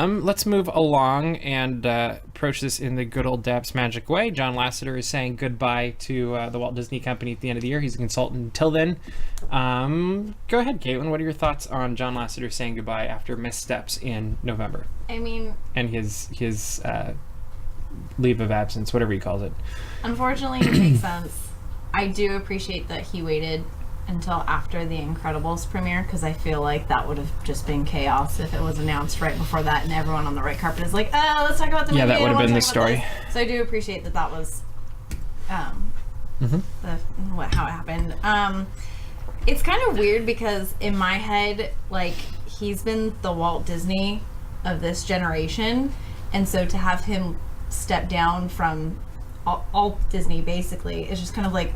Let's move along and approach this in the good old Dabs Magic way. John Lasseter is saying goodbye to the Walt Disney Company at the end of the year. He's a consultant until then. Go ahead, Caitlin. What are your thoughts on John Lasseter saying goodbye after missteps in November? I mean... And his leave of absence, whatever he calls it. Unfortunately, it makes sense. I do appreciate that he waited until after the Incredibles premiere, because I feel like that would have just been chaos if it was announced right before that and everyone on the red carpet is like, oh, let's talk about the movie. Yeah, that would have been the story. So I do appreciate that was how it happened. It's kind of weird because in my head, like, he's been the Walt Disney of this generation, and so to have him step down from all Disney basically is just kind of like,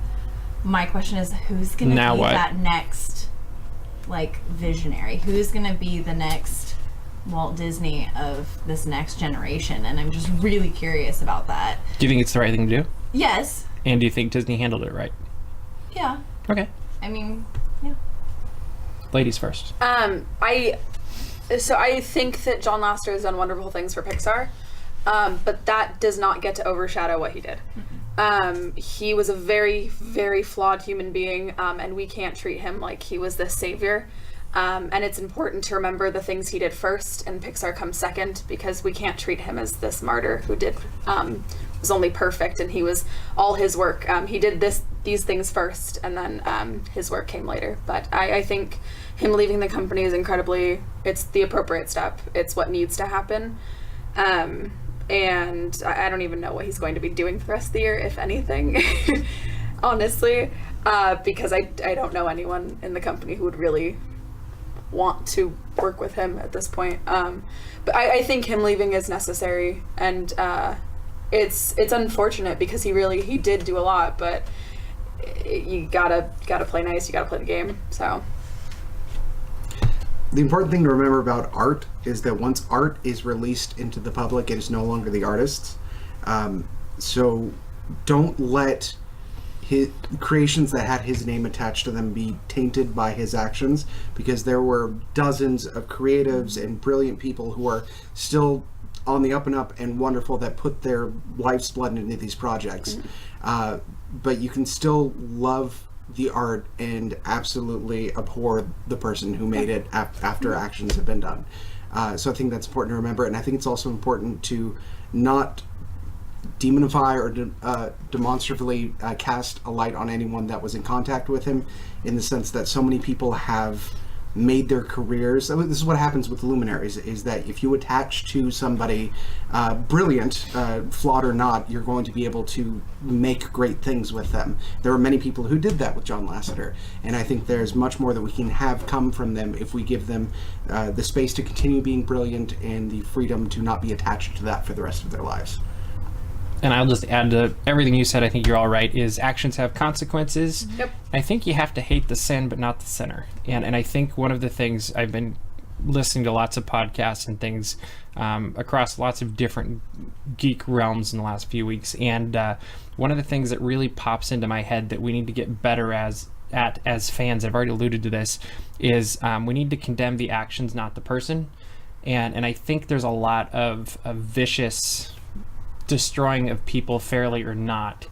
my question is, who's going to be that next, like, visionary? Who's going to be the next Walt Disney of this next generation? And I'm just really curious about that. Do you think it's the right thing to do? Yes. And do you think Disney handled it right? Yeah. Okay. I mean, yeah. Ladies first. I think that John Lasseter has done wonderful things for Pixar, but that does not get to overshadow what he did. He was a very, very flawed human being, and we can't treat him like he was this savior. And it's important to remember the things he did first, and Pixar comes second, because we can't treat him as this martyr who was only perfect, and he was all his work. He did these things first, and then his work came later. But I think him leaving the company is it's the appropriate step. It's what needs to happen. And I don't even know what he's going to be doing for the rest of the year, if anything, honestly, because I don't know anyone in the company who would really want to work with him at this point. But I think him leaving is necessary, and it's unfortunate because he did do a lot, but you gotta play nice, you gotta play the game, so. The important thing to remember about art is that once art is released into the public, it is no longer the artist's. So don't let his creations that had his name attached to them be tainted by his actions, because there were dozens of creatives and brilliant people who are still on the up and up and wonderful that put their life's blood into these projects. But you can still love the art and absolutely abhor the person who made it after actions have been done. So I think that's important to remember, and I think it's also important to not demonify or demonstratively cast a light on anyone that was in contact with him, in the sense that so many people have made their careers. This is what happens with luminaries, is that if you attach to somebody brilliant, flawed or not, you're going to be able to make great things with them. There are many people who did that with John Lasseter, and I think there's much more that we can have come from them if we give them the space to continue being brilliant and the freedom to not be attached to that for the rest of their lives. And I'll just add to everything you said, I think you're all right, is actions have consequences. Yep. I think you have to hate the sin, but not the sinner. And I think one of the things, I've been listening to lots of podcasts and things across lots of different geek realms in the last few weeks. And one of the things that really pops into my head that we need to get better as fans, I've already alluded to this, is we need to condemn the actions, not the person. And I think there's a lot of vicious destroying of people, fairly or not,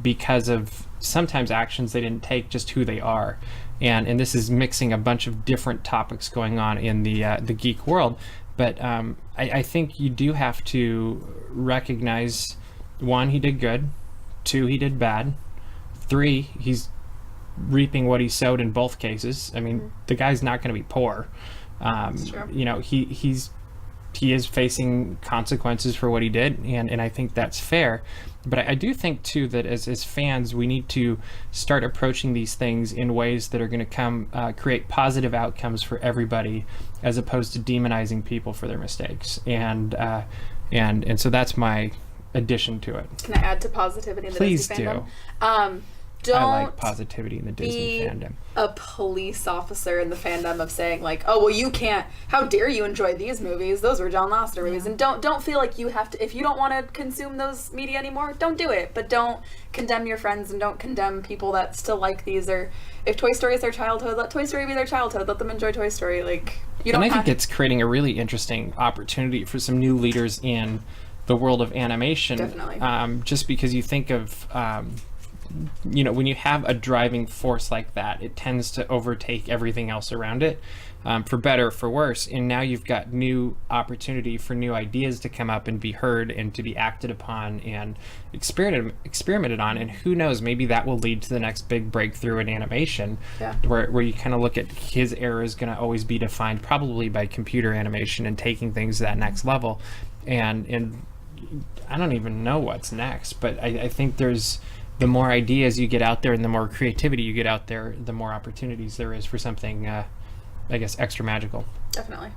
because of sometimes actions they didn't take, just who they are. And this is mixing a bunch of different topics going on in the geek world. But I think you do have to recognize, 1, he did good, 2, he did bad, 3, he's reaping what he sowed in both cases. I mean, the guy's not going to be poor. You know, he is facing consequences for what he did, and I think that's fair. But I do think too that as fans, we need to start approaching these things in ways that are going to create positive outcomes for everybody, as opposed to demonizing people for their mistakes. And so that's my addition to it. Can I add to positivity in the Please Disney fandom? do. don't I like positivity in the Disney be fandom. a police officer in the fandom of saying like, oh well, you can't, how dare you enjoy these movies, those were John Lasseter movies. And don't feel like you have to, if you don't want to consume those media anymore, don't do it, but don't condemn your friends and don't condemn people that still like these. Or if Toy Story is their childhood, let Toy Story be their childhood, let them enjoy Toy Story. Like, you don't and I have think it's creating a really interesting opportunity for some new leaders in the world of animation. Definitely. Just because you think of you know, when you have a driving force like that, it tends to overtake everything else around it, for better or for worse. And now you've got new opportunity for new ideas to come up and be heard and to be acted upon and experimented on. And who knows, maybe that will lead to the next big breakthrough in animation, where you kind of look at his era is going to always be defined probably by computer animation and taking things to that next level. And I don't even know what's next, but I think there's, the more ideas you get out there and the more creativity you get out there, the more opportunities there is for something, I guess, extra magical. Definitely.